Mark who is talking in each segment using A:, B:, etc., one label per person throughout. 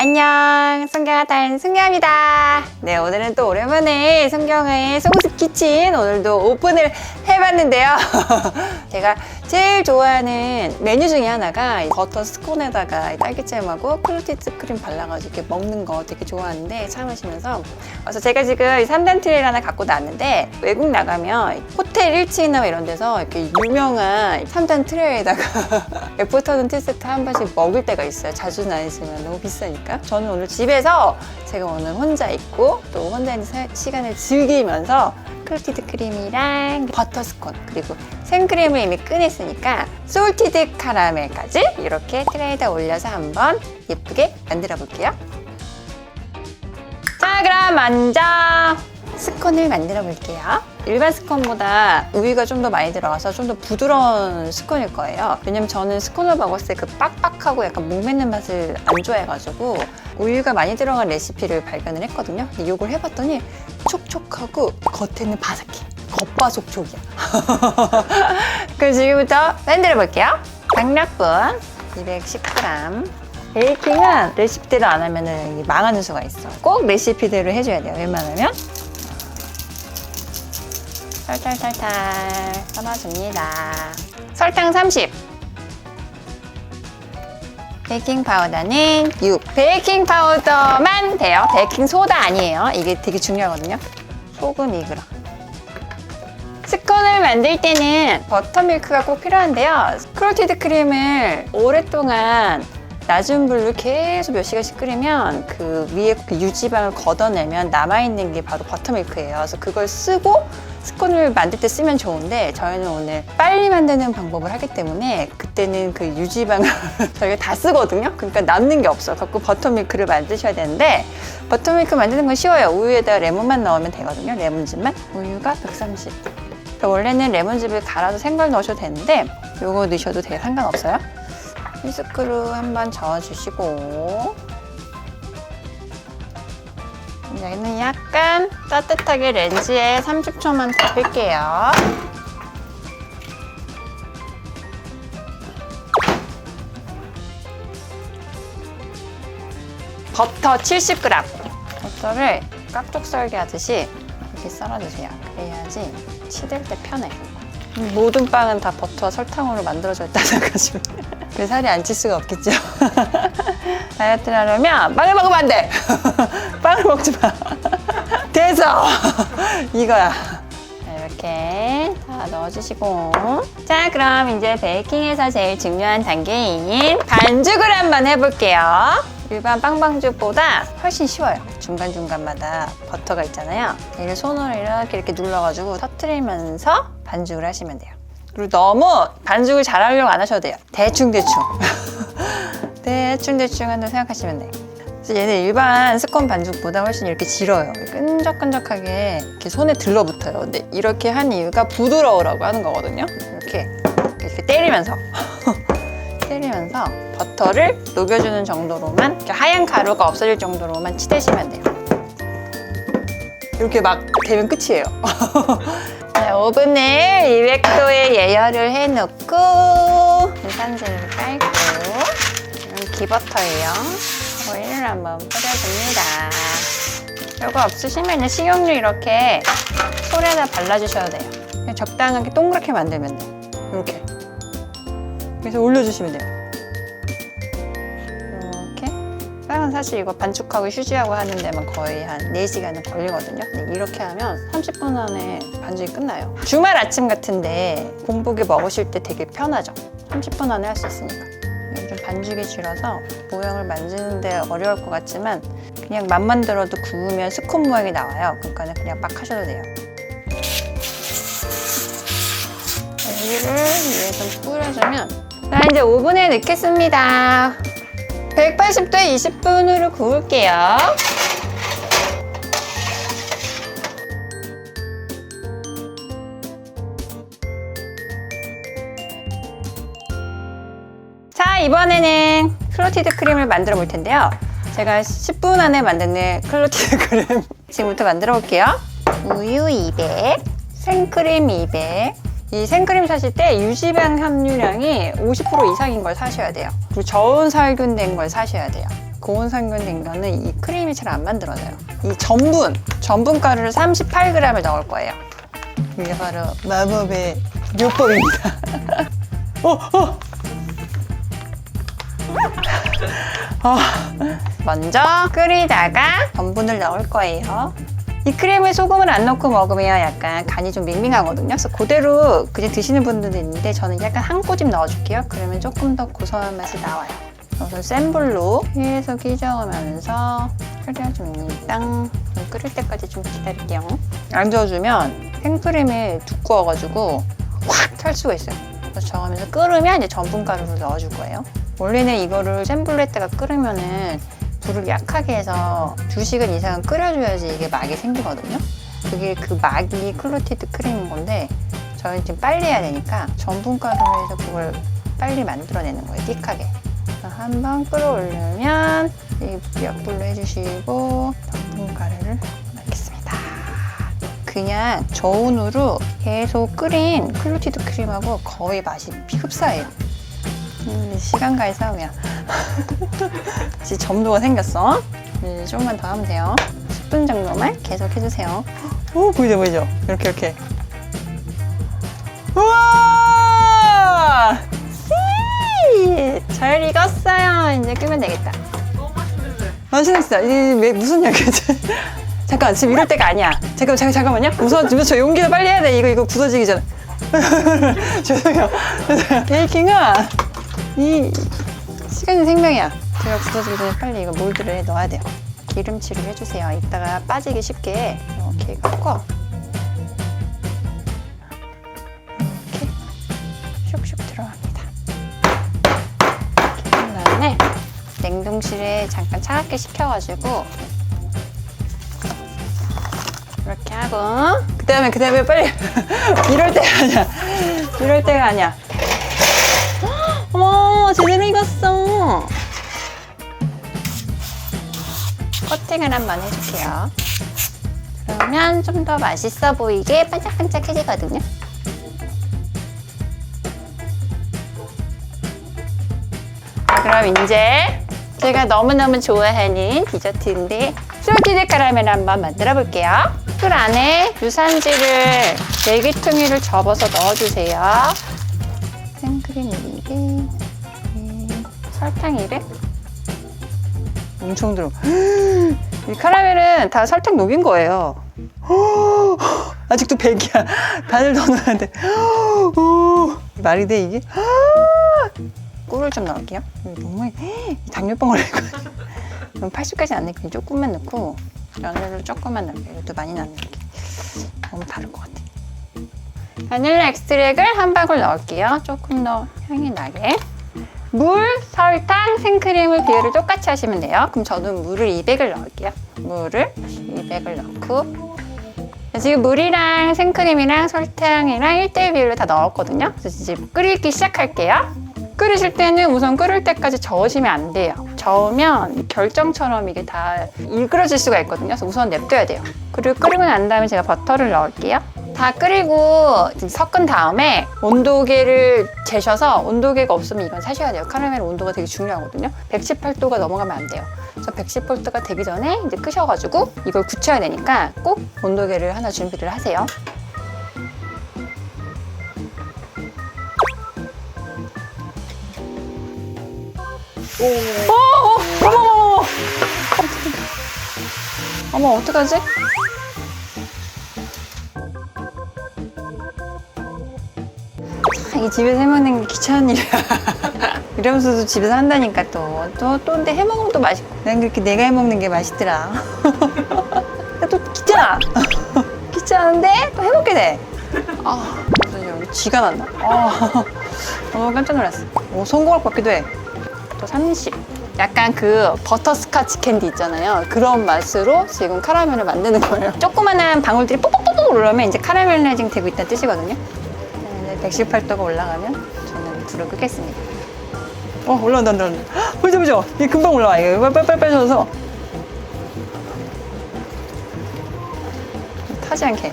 A: 안녕, 성경아단 승경입니다. 네, 오늘은 또 오랜만에 성경아의 송스 키친 오늘도 오픈을 해봤는데요. 제가 제일 좋아하는 메뉴 중에 하나가 버터 스콘에다가 딸기잼하고 클로티드 크림 발라가지고 이렇게 먹는 거 되게 좋아하는데 참으시면서 그래서 제가 지금 3단 트레이를 하나 갖고 나왔는데 외국 나가면 호텔 1층이나 이런 데서 이렇게 유명한 3단 트레이에다가 애프터눈 티세트 한 번씩 먹을 때가 있어요. 자주는 아니지만 너무 비싸니까. 저는 오늘 집에서 제가 오늘 혼자 있고 또 혼자 있는 시간을 즐기면서 클로티드 크림이랑 버터스콘 그리고 생크림을 이미 꺼냈으니까 솔티드 카라멜까지 이렇게 트레이에다 올려서 한번 예쁘게 만들어 볼게요. 자, 그럼 먼저 스콘을 만들어 볼게요. 일반 스콘보다 우유가 좀 더 많이 들어가서 좀 더 부드러운 스콘일 거예요. 왜냐면 저는 스콘을 먹었을 때 그 빡빡하고 약간 목매는 맛을 안 좋아해가지고 우유가 많이 들어간 레시피를 발견을 했거든요. 근데 이걸 해봤더니 촉촉하고 겉에는 바삭해. 겉바속촉이야. 그럼 지금부터 만들어 볼게요. 강력분 210g. 베이킹은 레시피대로 안 하면 망하는 수가 있어. 꼭 레시피대로 해줘야 돼요. 웬만하면. 살살살살 썰어줍니다. 설탕 30. 베이킹 파우더는 6. 베이킹 파우더만 돼요. 베이킹 소다 아니에요. 이게 되게 중요하거든요. 소금 2g. 스콘을 만들 때는 버터밀크가 꼭 필요한데요. 클로티드 크림을 오랫동안 낮은 불로 계속 몇 시간씩 끓이면 그 위에 그 유지방을 걷어내면 남아있는 게 바로 버터밀크예요. 그래서 그걸 쓰고 스콘을 만들 때 쓰면 좋은데 저희는 오늘 빨리 만드는 방법을 하기 때문에 그때는 그 유지방을 저희가 다 쓰거든요. 그러니까 남는 게 없어요. 갖고 버터밀크를 만드셔야 되는데 버터밀크 만드는 건 쉬워요. 우유에다가 레몬만 넣으면 되거든요. 레몬즙만. 우유가 130. 원래는 레몬즙을 갈아서 생걸 넣으셔도 되는데 요거 넣으셔도 되게 상관없어요. 휘스크로 한번 저어주시고 여기는 약간 따뜻하게 렌즈에 30초만 데필게요. 버터 70g. 버터를 깍둑썰기 하듯이 이렇게 썰어주세요. 그래야지 치댈 때 편해. 모든 빵은 다 버터와 설탕으로 만들어져 있다 생각하시면 그 살이 안 찔 수가 없겠죠. 다이어트를 하려면 빵을 먹으면 안 돼. 빵을 먹지 마. 됐어. 이거야. 이렇게 다 넣어주시고 자, 그럼 이제 베이킹에서 제일 중요한 단계인 반죽을 한번 해볼게요. 일반 빵반죽보다 훨씬 쉬워요. 중간중간마다 버터가 있잖아요. 얘를 손으로 이렇게 눌러가지고 터트리면서 반죽을 하시면 돼요. 그리고 너무 반죽을 잘 하려고 안 하셔도 돼요. 대충대충. 대충대충 한다고 생각하시면 돼요. 그래서 얘는 일반 스콘 반죽보다 훨씬 이렇게 질어요. 끈적끈적하게 이렇게 손에 들러붙어요. 근데 이렇게 한 이유가 부드러우라고 하는 거거든요. 이렇게 때리면서 때리면서 버터를 녹여주는 정도로만 이렇게 하얀 가루가 없어질 정도로만 치대시면 돼요. 이렇게 막 되면 끝이에요. 네, 오븐을 200도에 예열을 해놓고 계산기를 깔고 기버터예요. 오일을 한번 뿌려줍니다. 이거 없으시면 식용유 이렇게 솔에다 발라주셔도 돼요. 그냥 적당하게 동그랗게 만들면 돼요. 이렇게. 그래서 올려주시면 돼요. 이렇게. 빵은 사실 이거 반죽하고 휴지하고 하는 데만 거의 한 4시간은 걸리거든요. 근데 이렇게 하면 30분 안에 반죽이 끝나요. 주말 아침 같은데 공복에 먹으실 때 되게 편하죠. 30분 안에 할 수 있으니까. 좀 반죽이 질어서 모양을 만지는데 어려울 것 같지만 그냥 맛만 들어도 구우면 스콘 모양이 나와요. 그러니까 그냥 막 하셔도 돼요. 여기를 위에 좀 뿌려주면 자, 이제 오븐에 넣겠습니다. 180도에 20분으로 구울게요. 자, 이번에는 클로티드 크림을 만들어 볼 텐데요. 제가 10분 안에 만드는 클로티드 크림 지금부터 만들어 볼게요. 우유 200, 생크림 200. 이 생크림 사실 때 유지방 함유량이 50% 이상인 걸 사셔야 돼요. 그리고 저온 살균된 걸 사셔야 돼요. 고온 살균된 거는 이 크림이 잘 안 만들어져요. 이 전분 가루를 38g을 넣을 거예요. 이게 바로 마법의 요법입니다. 먼저 끓이다가 전분을 넣을 거예요. 이 크림에 소금을 안 넣고 먹으면 약간 간이 좀 밍밍하거든요. 그래서 그대로 그냥 드시는 분들도 있는데 저는 약간 한 꼬집 넣어줄게요. 그러면 조금 더 고소한 맛이 나와요. 그래서 센 불로 계속 휘저으면서 끓여줍니다. 끓일 때까지 좀 기다릴게요. 안 저어주면 생크림이 두꺼워가지고 확 탈 수가 있어요. 그래서 저으면서 끓으면 이제 전분가루를 넣어줄 거예요. 원래는 이거를 센 불로 했다가 끓으면은 불을 약하게 해서 2시간 이상은 끓여줘야지 이게 막이 생기거든요. 그게 그 막이 클로티드 크림인 건데 저희는 지금 빨리 해야 되니까 전분가루로 해서 그걸 빨리 만들어내는 거예요. 띡하게. 한번 끓어올리면 이 약불로 해주시고 전분가루를 넣겠습니다. 그냥 저온으로 계속 끓인 클로티드 크림하고 거의 맛이 흡사해요. 시간과의 싸움이야. 이제 점도가 생겼어. 이제 조금만 더 하면 돼요. 10분 정도만 계속 해주세요. 오, 보이죠? 이렇게. 우와! 잘 익었어요. 이제 끄면 되겠다.
B: 너무 맛있는데.
A: 맛있어. 이게 왜 무슨 약이지? 잠깐, 지금 이럴 때가 아니야. 잠깐만요. 우선 저 용기를 빨리 해야 돼. 이거 부서지기 전에. 죄송해요. 베이킹은 이 시간이 생명이야. 제가 부서지기 전에 빨리 이거 몰드를 넣어야 돼요. 기름칠을 해주세요. 이따가 빠지기 쉽게 이렇게 해갖고 이렇게 슉슉 들어갑니다. 이렇게 한 다음에 냉동실에 잠깐 차갑게 식혀가지고 이렇게 하고 그 다음에 빨리 이럴 때가 아니야. 어머, 제대로 익었어. 코팅을 한번 해줄게요. 그러면 좀 더 맛있어 보이게 반짝반짝해지거든요. 그럼 이제 제가 너무너무 좋아하는 디저트인데 솔티드 카라멜 한번 만들어 볼게요. 술 안에 유산지를 4개통이를 접어서 넣어주세요. 생크림 2개, 설탕 200. 엄청 들어. 이 카라멜은 다 설탕 녹인 거예요. 아직도 100이야. 다들 더 넣어야 돼. 말이 돼 이게? 꿀을 좀 넣을게요. 너무 당뇨병 걸릴 것 같아. 그럼 80까지 안 넣고 조금만 넣고 연유를 조금만 넣을게요. 이것도 많이 안 넣을게. 너무 다를 것 같아. 바닐라 엑스트랙을 한 방울 넣을게요. 조금 더 향이 나게. 물, 설탕, 생크림을 비율을 똑같이 하시면 돼요. 그럼 저는 물을 200을 넣을게요. 물을 200을 넣고 지금 물이랑 생크림이랑 설탕이랑 1대1 비율로 다 넣었거든요. 그래서 이제 끓이기 시작할게요. 끓이실 때는 우선 끓을 때까지 저으시면 안 돼요. 저으면 결정처럼 이게 다 일그러질 수가 있거든요. 그래서 우선 냅둬야 돼요. 그리고 끓이고 난 다음에 제가 버터를 넣을게요. 다 끓이고 섞은 다음에 온도계를 재셔서 온도계가 없으면 이건 사셔야 돼요. 카라멜 온도가 되게 중요하거든요. 118도가 넘어가면 안 돼요. 그래서 118도가 되기 전에 이제 끄셔가지고 이걸 굳혀야 되니까 꼭 온도계를 하나 준비를 하세요. 어머, 어떡하지? 이 집에서 해먹는 게 귀찮은 일이야. 이러면서도 집에서 한다니까 또 근데 해먹으면 또 맛있고. 난 그렇게 내가 해먹는 게 맛있더라. 또 귀찮아. 귀찮은데 또 해먹게 돼. 무슨 쥐가 난다. 깜짝 놀랐어. 성공할 것 같기도 해. 또 30. 약간 그 버터스카치 캔디 있잖아요. 그런 맛으로 지금 카라멜을 만드는 거예요. 조그만한 방울들이 뽀뽀뽀뽀 올라오면 이제 카라멜라이징 되고 있다는 뜻이거든요. 118도가 올라가면 저는 불을 끄겠습니다. 올라온다. 보죠. 이게 금방 올라와. 이거 빨빨빨 져서 타지 않게.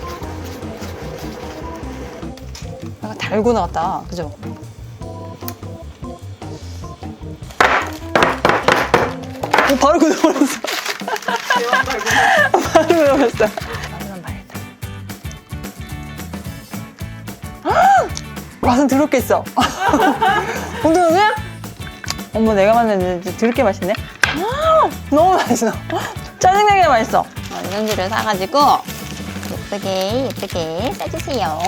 A: 달고 나왔다. 그죠? 바로 굳어버렸어. 바로 굳어버렸어. 한번 봐야겠다. 맛은 더럽겠어. 엄청나지? 어머, 내가 만든 더럽게 맛있네. 너무 맛있어. 짜증나게 맛있어. 이런지를 사가지고 예쁘게 싸주세요.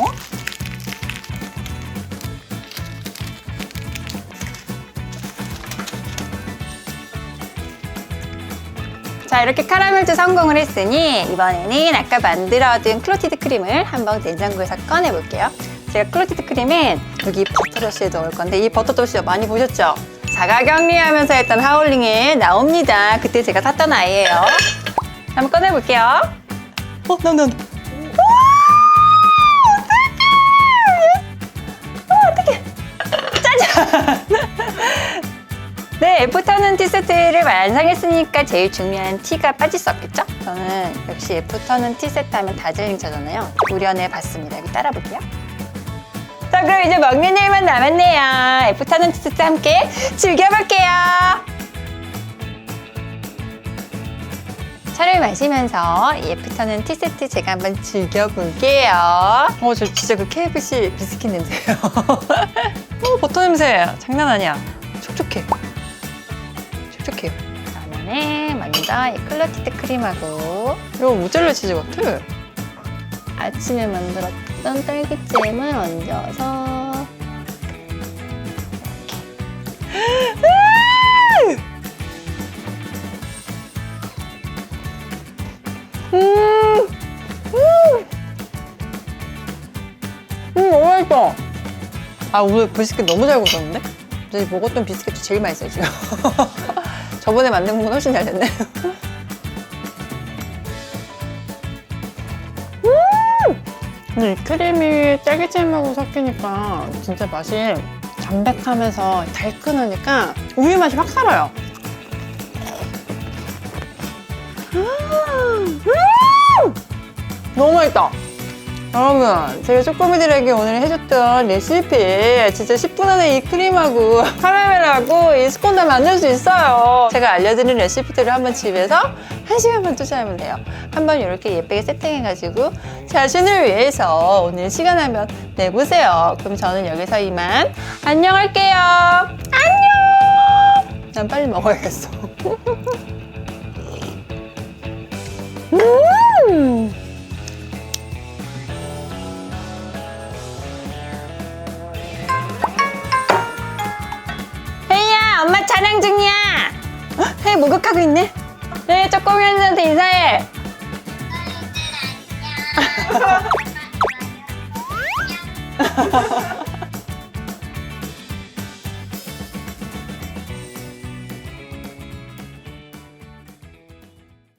A: 자, 이렇게 카라멜도 성공을 했으니 이번에는 아까 만들어둔 클로티드 크림을 한번 냉장고에서 꺼내볼게요. 제가 클로티드 크림은 여기 버터러시에 넣을 건데 이 버터러시 많이 보셨죠? 자가격리하면서 했던 하울링에 나옵니다. 그때 제가 샀던 아이예요. 한번 꺼내볼게요. 나온다. 어떡해. 짜잔. 네, 애프터눈 티 세트를 완성했으니까 제일 중요한 티가 빠질 수 없겠죠? 저는 역시 애프터눈 티 세트 하면 다즐링차잖아요. 우려내봤습니다. 여기 따라볼게요. 자, 그럼 이제 먹는 일만 남았네요. 애프터눈 티 세트 함께 즐겨볼게요. 차를 마시면서 이 애프터눈 티 세트 제가 한번 즐겨볼게요. 저 진짜 그 KFC 비스킷 냄새예요. 버터 냄새 장난 아니야. 촉촉해. 촉촉해요. 그러면은 먼저 이 클로티드 크림하고 이거 모짜렐라 치즈 같아. 아침에 만들었던 딸기잼을 얹어서 너무 맛있다. 오늘 비스킷 너무 잘 구웠는데? 저희 먹었던 비스킷이 제일 맛있어요, 지금. 저번에 만든 건 훨씬 잘 됐네. 근데 이 크림이 딸기잼하고 섞이니까 진짜 맛이 담백하면서 달큰하니까 우유 맛이 확 살아요. 너무 맛있다. 여러분, 제가 쪼꼬미들에게 오늘 해줬던 레시피 진짜 10분 안에 이 크림하고 카라멜하고 이 스콘다 만들 수 있어요. 제가 알려드린 레시피들을 한번 집에서 1시간만 투자하면 돼요. 한번 이렇게 예쁘게 세팅해가지고 자신을 위해서 오늘 시간 한번 내보세요. 그럼 저는 여기서 이만 안녕할게요. 안녕. 난 빨리 먹어야겠어. 엄마 촬영 중이야. 혜이 목욕하고 있네. 네, 쪼꼬미 언니한테 인사해. 안녕.